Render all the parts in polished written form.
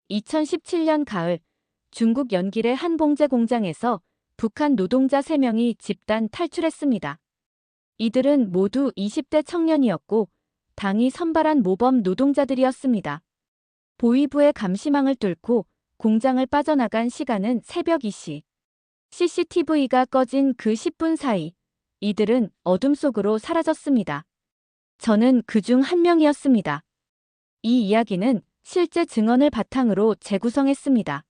2017년 가을 중국 연길의 한 봉제 공장에서 북한 노동자 3명이 집단 탈출했습니다. 이들은 모두 20대 청년이었고 당이 선발한 모범 노동자들이었습니다. 보위부의 감시망을 뚫고 공장을 빠져나간 시간은 새벽 2시. CCTV가 꺼진 그 10분 사이 이들은 어둠 속으로 사라졌습니다. 저는 그중 한 명이었습니다. 이 이야기는 실제 증언을 바탕으로 재구성했습니다.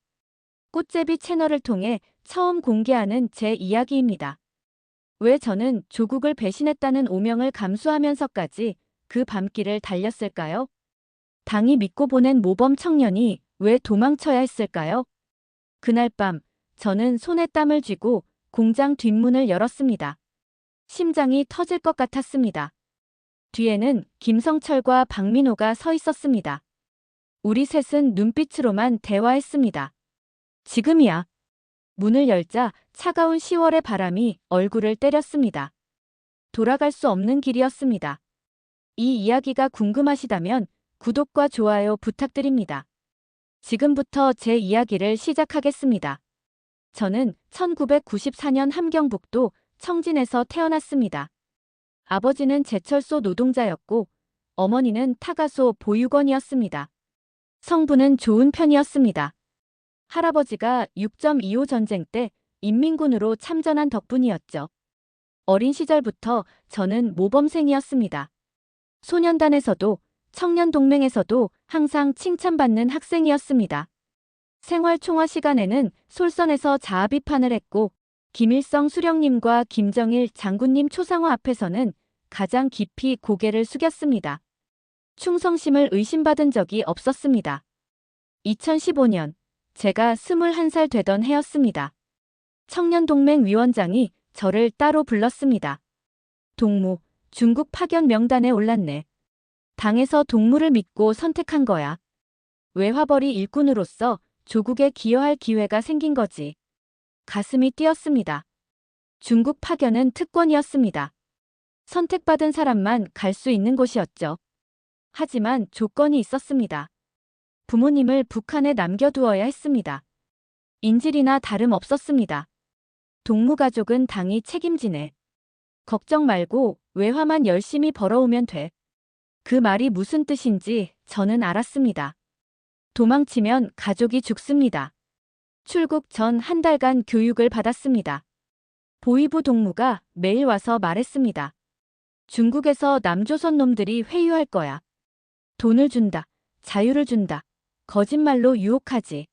꽃제비 채널을 통해 처음 공개하는 제 이야기입니다. 왜 저는 조국을 배신했다는 오명을 감수하면서까지 그 밤길을 달렸을까요? 당이 믿고 보낸 모범 청년이 왜 도망쳐야 했을까요? 그날 밤 저는 손에 땀을 쥐고 공장 뒷문을 열었습니다. 심장이 터질 것 같았습니다. 뒤에는 김성철과 박민호가 서 있었습니다. 우리 셋은 눈빛으로만 대화했습니다. 지금이야. 문을 열자 차가운 10월의 바람이 얼굴을 때렸습니다. 돌아갈 수 없는 길이었습니다. 이 이야기가 궁금하시다면 구독과 좋아요 부탁드립니다. 지금부터 제 이야기를 시작하겠습니다. 저는 1994년 함경북도 청진에서 태어났습니다. 아버지는 제철소 노동자였고 어머니는 타가소 보육원이었습니다. 성부는 좋은 편이었습니다. 할아버지가 6.25 전쟁 때 인민군으로 참전한 덕분이었죠. 어린 시절부터 저는 모범생이었습니다. 소년단에서도 청년동맹에서도 항상 칭찬받는 학생이었습니다. 생활총화 시간에는 솔선해서 자아 비판을 했고 김일성 수령님과 김정일 장군님 초상화 앞에서는 가장 깊이 고개를 숙였습니다. 충성심을 의심받은 적이 없었습니다. 2015년 제가 21살 되던 해였습니다. 청년동맹 위원장이 저를 따로 불렀습니다. 동무, 중국 파견 명단에 올랐네. 당에서 동무를 믿고 선택한 거야. 외화벌이 일꾼으로서 조국에 기여할 기회가 생긴 거지. 가슴이 뛰었습니다. 중국 파견은 특권이었습니다. 선택받은 사람만 갈 수 있는 곳이었죠. 하지만 조건이 있었습니다. 부모님을 북한에 남겨두어야 했습니다. 인질이나 다름없었습니다. 동무가족은 당이 책임지네. 걱정 말고 외화만 열심히 벌어오면 돼. 그 말이 무슨 뜻인지 저는 알았습니다. 도망치면 가족이 죽습니다. 출국 전 한 달간 교육을 받았습니다. 보위부 동무가 매일 와서 말했습니다. 중국에서 남조선 놈들이 회유할 거야. 돈을 준다. 자유를 준다. 거짓말로 유혹하지.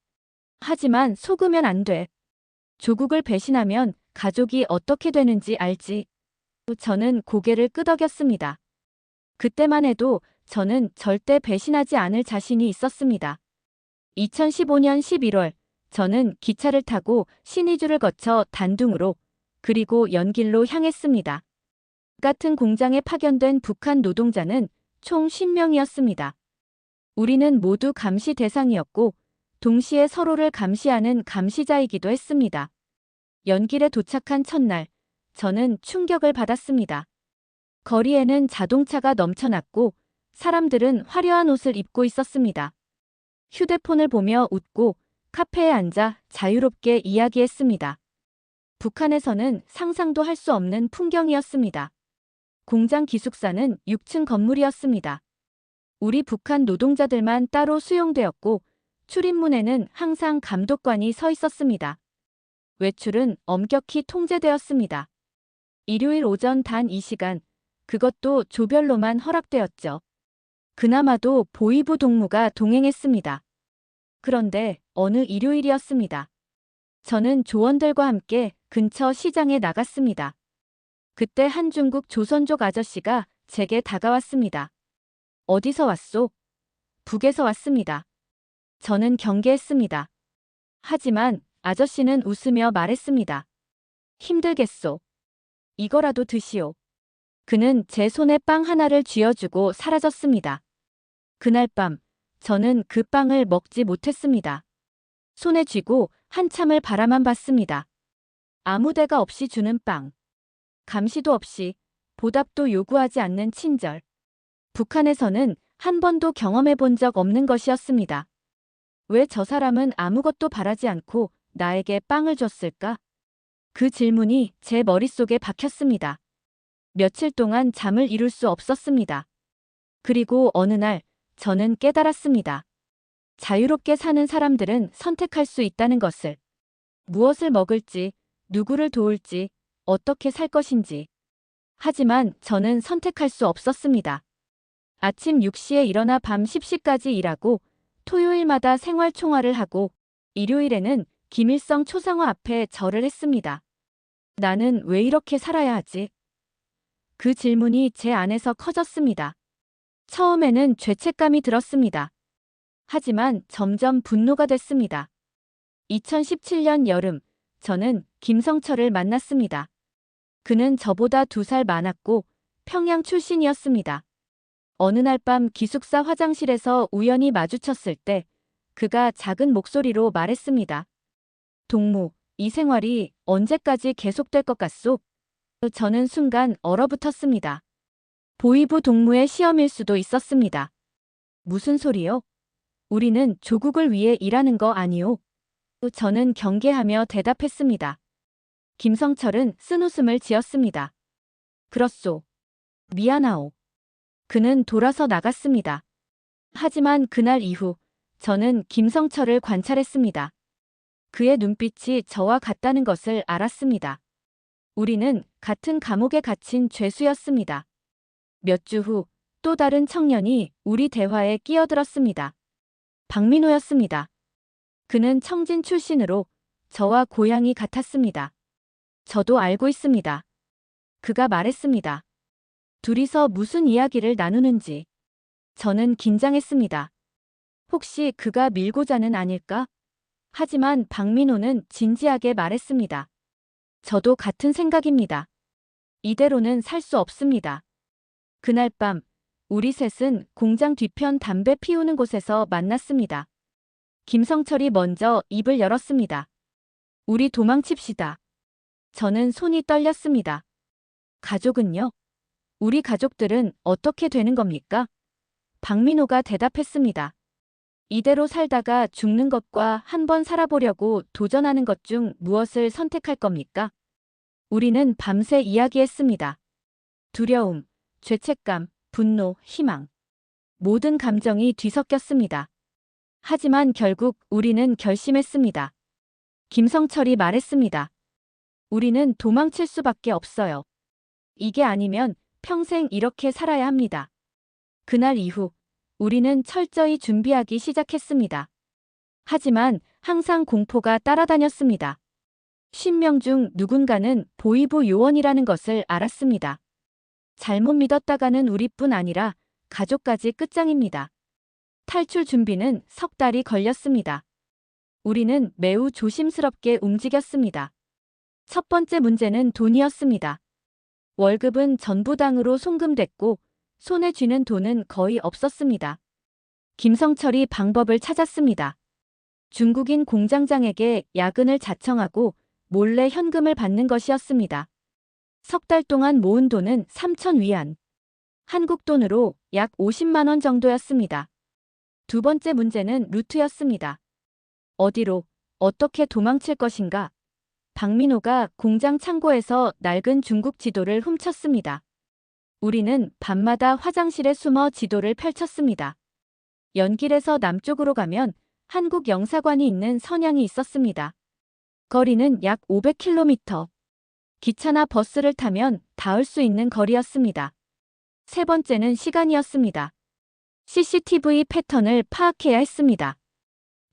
하지만 속으면 안 돼. 조국을 배신하면 가족이 어떻게 되는지 알지. 저는 고개를 끄덕였습니다. 그때만 해도 저는 절대 배신하지 않을 자신이 있었습니다. 2015년 11월 저는 기차를 타고 신의주를 거쳐 단둥으로 그리고 연길로 향했습니다. 같은 공장에 파견된 북한 노동자는 총 10명이었습니다. 우리는 모두 감시 대상이었고 동시에 서로를 감시하는 감시자이기도 했습니다. 연길에 도착한 첫날 저는 충격을 받았습니다. 거리에는 자동차가 넘쳐났고 사람들은 화려한 옷을 입고 있었습니다. 휴대폰을 보며 웃고 카페에 앉아 자유롭게 이야기했습니다. 북한에서는 상상도 할 수 없는 풍경이었습니다. 공장 기숙사는 6층 건물이었습니다. 우리 북한 노동자들만 따로 수용되었고 출입문에는 항상 감독관이 서 있었습니다. 외출은 엄격히 통제되었습니다. 일요일 오전 단 2시간, 그것도 조별로만 허락되었죠. 그나마도 보위부 동무가 동행했습니다. 그런데 어느 일요일이었습니다. 저는 조원들과 함께 근처 시장에 나갔습니다. 그때 한 중국 조선족 아저씨가 제게 다가왔습니다. 어디서 왔소? 북에서 왔습니다. 저는 경계했습니다. 하지만 아저씨는 웃으며 말했습니다. 힘들겠소. 이거라도 드시오. 그는 제 손에 빵 하나를 쥐어주고 사라졌습니다. 그날 밤 저는 그 빵을 먹지 못했습니다. 손에 쥐고 한참을 바라만 봤습니다. 아무 데가 없이 주는 빵. 감시도 없이 보답도 요구하지 않는 친절. 북한에서는 한 번도 경험해 본 적 없는 것이었습니다. 왜 저 사람은 아무것도 바라지 않고 나에게 빵을 줬을까? 그 질문이 제 머릿속에 박혔습니다. 며칠 동안 잠을 이룰 수 없었습니다. 그리고 어느 날 저는 깨달았습니다. 자유롭게 사는 사람들은 선택할 수 있다는 것을. 무엇을 먹을지, 누구를 도울지, 어떻게 살 것인지. 하지만 저는 선택할 수 없었습니다. 아침 6시에 일어나 밤 10시까지 일하고 토요일마다 생활 총화를 하고 일요일에는 김일성 초상화 앞에 절을 했습니다. 나는 왜 이렇게 살아야 하지? 그 질문이 제 안에서 커졌습니다. 처음에는 죄책감이 들었습니다. 하지만 점점 분노가 됐습니다. 2017년 여름, 저는 김성철을 만났습니다. 그는 저보다 2살 많았고 평양 출신이었습니다. 어느 날 밤 기숙사 화장실에서 우연히 마주쳤을 때 그가 작은 목소리로 말했습니다. 동무, 이 생활이 언제까지 계속될 것 같소? 저는 순간 얼어붙었습니다. 보위부 동무의 시험일 수도 있었습니다. 무슨 소리요? 우리는 조국을 위해 일하는 거 아니오? 저는 경계하며 대답했습니다. 김성철은 쓴웃음을 지었습니다. 그렇소. 미안하오. 그는 돌아서 나갔습니다. 하지만 그날 이후 저는 김성철을 관찰했습니다. 그의 눈빛이 저와 같다는 것을 알았습니다. 우리는 같은 감옥에 갇힌 죄수였습니다. 몇 주 후 또 다른 청년이 우리 대화에 끼어들었습니다. 박민호였습니다. 그는 청진 출신으로 저와 고향이 같았습니다. 저도 알고 있습니다. 그가 말했습니다. 둘이서 무슨 이야기를 나누는지. 저는 긴장했습니다. 혹시 그가 밀고자는 아닐까? 하지만 박민호는 진지하게 말했습니다. 저도 같은 생각입니다. 이대로는 살 수 없습니다. 그날 밤 우리 셋은 공장 뒤편 담배 피우는 곳에서 만났습니다. 김성철이 먼저 입을 열었습니다. 우리 도망칩시다. 저는 손이 떨렸습니다. 가족은요? 우리 가족들은 어떻게 되는 겁니까? 박민호가 대답했습니다. 이대로 살다가 죽는 것과 한번 살아보려고 도전하는 것 중 무엇을 선택할 겁니까? 우리는 밤새 이야기했습니다. 두려움, 죄책감, 분노, 희망. 모든 감정이 뒤섞였습니다. 하지만 결국 우리는 결심했습니다. 김성철이 말했습니다. 우리는 도망칠 수밖에 없어요. 이게 아니면 평생 이렇게 살아야 합니다. 그날 이후 우리는 철저히 준비하기 시작했습니다. 하지만 항상 공포가 따라다녔습니다. 10명 중 누군가는 보위부 요원이라는 것을 알았습니다. 잘못 믿었다가는 우리뿐 아니라 가족까지 끝장입니다. 탈출 준비는 석 달이 걸렸습니다. 우리는 매우 조심스럽게 움직였습니다. 첫 번째 문제는 돈이었습니다. 월급은 전부당으로 송금됐고 손에 쥐는 돈은 거의 없었습니다. 김성철이 방법을 찾았습니다. 중국인 공장장에게 야근을 자청하고 몰래 현금을 받는 것이었습니다. 석 달 동안 모은 돈은 3,000위안. 한국 돈으로 약 50만 원 정도였습니다. 두 번째 문제는 루트였습니다. 어디로, 어떻게 도망칠 것인가? 박민호가 공장 창고에서 낡은 중국 지도를 훔쳤습니다. 우리는 밤마다 화장실에 숨어 지도를 펼쳤습니다. 연길에서 남쪽으로 가면 한국 영사관이 있는 선양이 있었습니다. 거리는 약 500km. 기차나 버스를 타면 닿을 수 있는 거리였습니다. 세 번째는 시간이었습니다. CCTV 패턴을 파악해야 했습니다.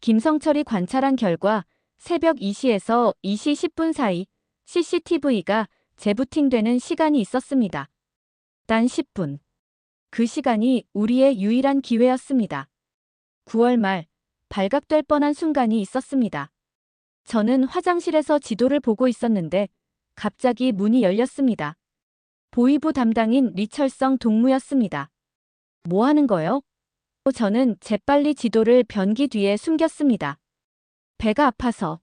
김성철이 관찰한 결과 새벽 2시에서 2시 10분 사이 CCTV가 재부팅되는 시간이 있었습니다. 단 10분. 그 시간이 우리의 유일한 기회였습니다. 9월 말 발각될 뻔한 순간이 있었습니다. 저는 화장실에서 지도를 보고 있었는데 갑자기 문이 열렸습니다. 보위부 담당인 리철성 동무였습니다. 뭐 하는 거요? 저는 재빨리 지도를 변기 뒤에 숨겼습니다. 배가 아파서.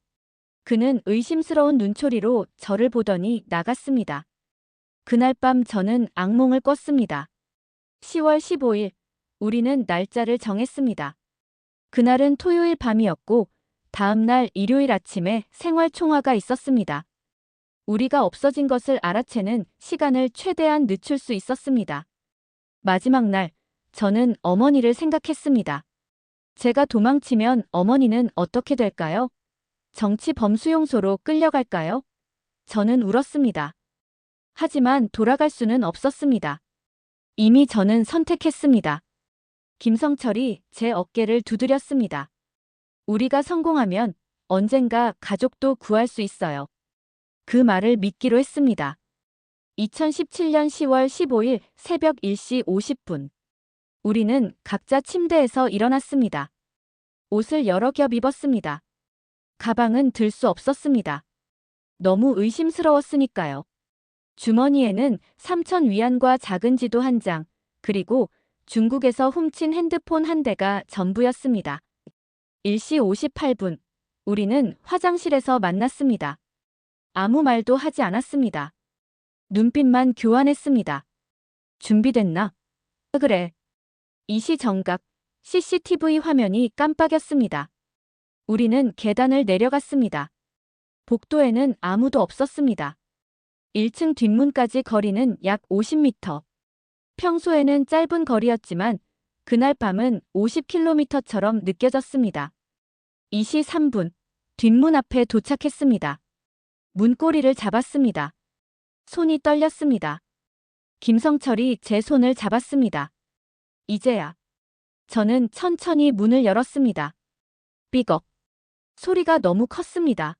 그는 의심스러운 눈초리로 저를 보더니 나갔습니다. 그날 밤 저는 악몽을 꿨습니다. 10월 15일, 우리는 날짜를 정했습니다. 그날은 토요일 밤이었고 다음 날 일요일 아침에 생활 총화가 있었습니다. 우리가 없어진 것을 알아채는 시간을 최대한 늦출 수 있었습니다. 마지막 날, 저는 어머니를 생각했습니다. 제가 도망치면 어머니는 어떻게 될까요? 정치 범수용소로 끌려갈까요? 저는 울었습니다. 하지만 돌아갈 수는 없었습니다. 이미 저는 선택했습니다. 김성철이 제 어깨를 두드렸습니다. 우리가 성공하면 언젠가 가족도 구할 수 있어요. 그 말을 믿기로 했습니다. 2017년 10월 15일 새벽 1시 50분. 우리는 각자 침대에서 일어났습니다. 옷을 여러 겹 입었습니다. 가방은 들 수 없었습니다. 너무 의심스러웠으니까요. 주머니에는 3천 위안과 작은 지도 한 장, 그리고 중국에서 훔친 핸드폰 한 대가 전부였습니다. 1시 58분. 우리는 화장실에서 만났습니다. 아무 말도 하지 않았습니다. 눈빛만 교환했습니다. 준비됐나? 그래. 이시 정각, CCTV 화면이 깜빡였습니다. 우리는 계단을 내려갔습니다. 복도에는 아무도 없었습니다. 1층 뒷문까지 거리는 약 50m. 평소에는 짧은 거리였지만 그날 밤은 50km처럼 느껴졌습니다. 2시 3분, 뒷문 앞에 도착했습니다. 문고리를 잡았습니다. 손이 떨렸습니다. 김성철이 제 손을 잡았습니다. 이제야. 저는 천천히 문을 열었습니다. 삐걱. 소리가 너무 컸습니다.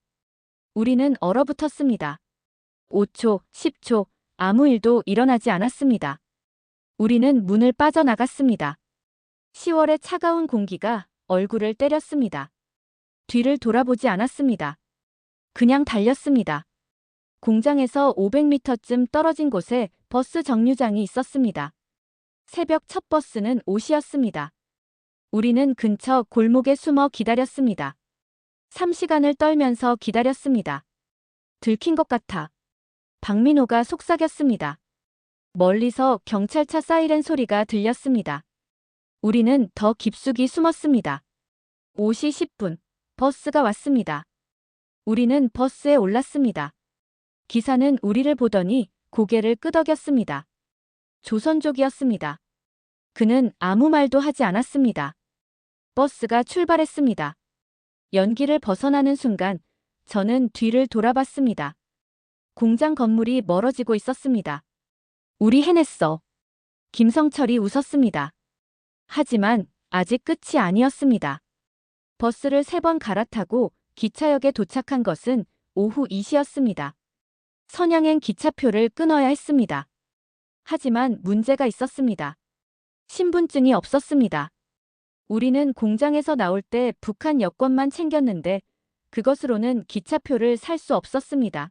우리는 얼어붙었습니다. 5초, 10초, 아무 일도 일어나지 않았습니다. 우리는 문을 빠져나갔습니다. 10월의 차가운 공기가 얼굴을 때렸습니다. 뒤를 돌아보지 않았습니다. 그냥 달렸습니다. 공장에서 500m쯤 떨어진 곳에 버스 정류장이 있었습니다. 새벽 첫 버스는 5시였습니다. 우리는 근처 골목에 숨어 기다렸습니다. 3시간을 떨면서 기다렸습니다. 들킨 것 같아. 박민호가 속삭였습니다. 멀리서 경찰차 사이렌 소리가 들렸습니다. 우리는 더 깊숙이 숨었습니다. 5시 10분, 버스가 왔습니다. 우리는 버스에 올랐습니다. 기사는 우리를 보더니 고개를 끄덕였습니다. 조선족이었습니다. 그는 아무 말도 하지 않았습니다. 버스가 출발했습니다. 연기를 벗어나는 순간 저는 뒤를 돌아봤습니다. 공장 건물이 멀어지고 있었습니다. 우리 해냈어. 김성철이 웃었습니다. 하지만 아직 끝이 아니었습니다. 버스를 3번 갈아타고 기차역에 도착한 것은 오후 2시였습니다. 선양행 기차표를 끊어야 했습니다. 하지만 문제가 있었습니다. 신분증이 없었습니다. 우리는 공장에서 나올 때 북한 여권만 챙겼는데 그것으로는 기차표를 살 수 없었습니다.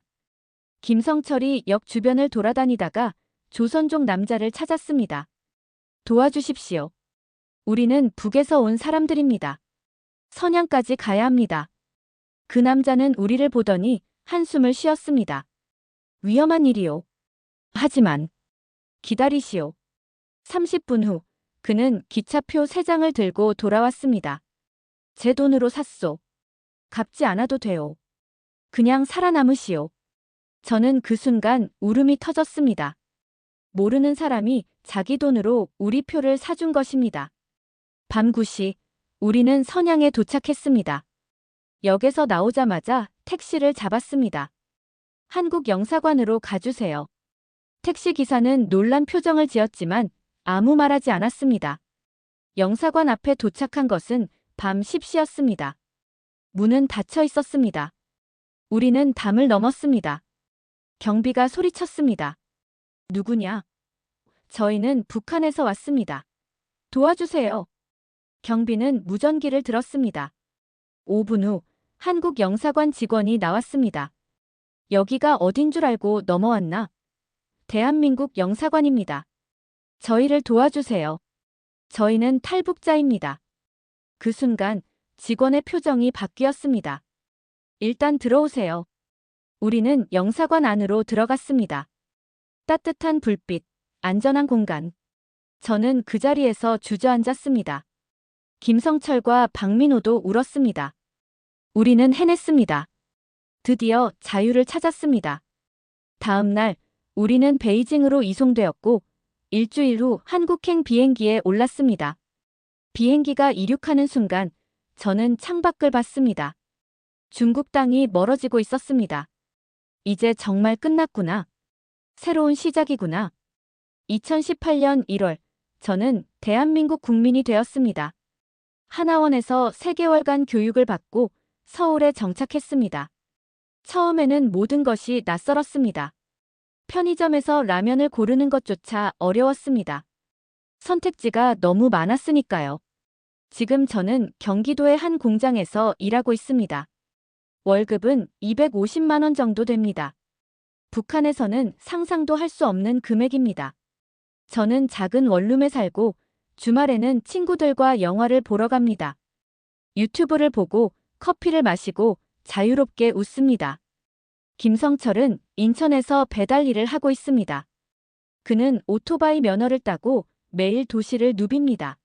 김성철이 역 주변을 돌아다니다가 조선족 남자를 찾았습니다. 도와주십시오. 우리는 북에서 온 사람들입니다. 선양까지 가야 합니다. 그 남자는 우리를 보더니 한숨을 쉬었습니다. 위험한 일이요. 하지만 기다리시오. 30분 후 그는 기차표 3장을 들고 돌아왔습니다. 제 돈으로 샀소. 갚지 않아도 돼요. 그냥 살아남으시오. 저는 그 순간 울음이 터졌습니다. 모르는 사람이 자기 돈으로 우리 표를 사준 것입니다. 밤 9시 우리는 선양에 도착했습니다. 역에서 나오자마자 택시를 잡았습니다. 한국 영사관으로 가주세요. 택시기사는 놀란 표정을 지었지만 아무 말하지 않았습니다. 영사관 앞에 도착한 것은 밤 10시였습니다. 문은 닫혀 있었습니다. 우리는 담을 넘었습니다. 경비가 소리쳤습니다. 누구냐? 저희는 북한에서 왔습니다. 도와주세요. 경비는 무전기를 들었습니다. 5분 후 한국 영사관 직원이 나왔습니다. 여기가 어딘 줄 알고 넘어왔나? 대한민국 영사관입니다. 저희를 도와주세요. 저희는 탈북자입니다. 그 순간 직원의 표정이 바뀌었습니다. 일단 들어오세요. 우리는 영사관 안으로 들어갔습니다. 따뜻한 불빛, 안전한 공간. 저는 그 자리에서 주저앉았습니다. 김성철과 박민호도 울었습니다. 우리는 해냈습니다. 드디어 자유를 찾았습니다. 다음 날 우리는 베이징으로 이송되었고 일주일 후 한국행 비행기에 올랐습니다. 비행기가 이륙하는 순간 저는 창밖을 봤습니다. 중국 땅이 멀어지고 있었습니다. 이제 정말 끝났구나. 새로운 시작이구나. 2018년 1월 저는 대한민국 국민이 되었습니다. 하나원에서 3개월간 교육을 받고 서울에 정착했습니다. 처음에는 모든 것이 낯설었습니다. 편의점에서 라면을 고르는 것조차 어려웠습니다. 선택지가 너무 많았으니까요. 지금 저는 경기도의 한 공장에서 일하고 있습니다. 월급은 250만 원 정도 됩니다. 북한에서는 상상도 할 수 없는 금액입니다. 저는 작은 원룸에 살고 주말에는 친구들과 영화를 보러 갑니다. 유튜브를 보고 커피를 마시고 자유롭게 웃습니다. 김성철은 인천에서 배달 일을 하고 있습니다. 그는 오토바이 면허를 따고 매일 도시를 누빕니다.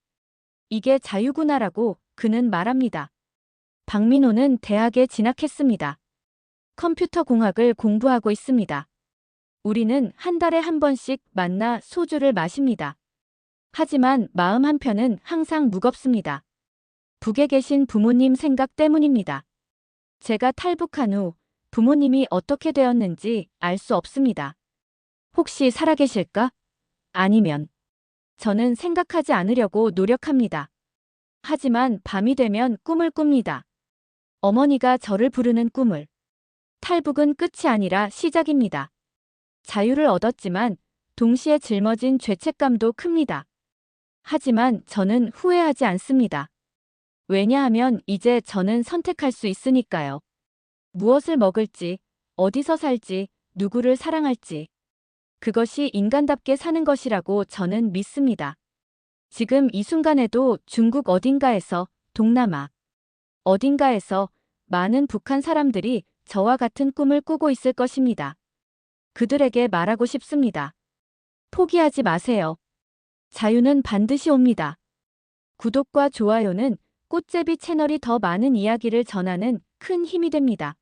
이게 자유구나라고 그는 말합니다. 박민호는 대학에 진학했습니다. 컴퓨터 공학을 공부하고 있습니다. 우리는 한 달에 한 번씩 만나 소주를 마십니다. 하지만 마음 한편은 항상 무겁습니다. 북에 계신 부모님 생각 때문입니다. 제가 탈북한 후 부모님이 어떻게 되었는지 알 수 없습니다. 혹시 살아계실까? 아니면 저는 생각하지 않으려고 노력합니다. 하지만 밤이 되면 꿈을 꿉니다. 어머니가 저를 부르는 꿈을. 탈북은 끝이 아니라 시작입니다. 자유를 얻었지만 동시에 짊어진 죄책감도 큽니다. 하지만 저는 후회하지 않습니다. 왜냐하면 이제 저는 선택할 수 있으니까요. 무엇을 먹을지, 어디서 살지, 누구를 사랑할지. 그것이 인간답게 사는 것이라고 저는 믿습니다. 지금 이 순간에도 중국 어딘가에서, 동남아 어딘가에서 많은 북한 사람들이 저와 같은 꿈을 꾸고 있을 것입니다. 그들에게 말하고 싶습니다. 포기하지 마세요. 자유는 반드시 옵니다. 구독과 좋아요는 꽃제비 채널이 더 많은 이야기를 전하는 큰 힘이 됩니다.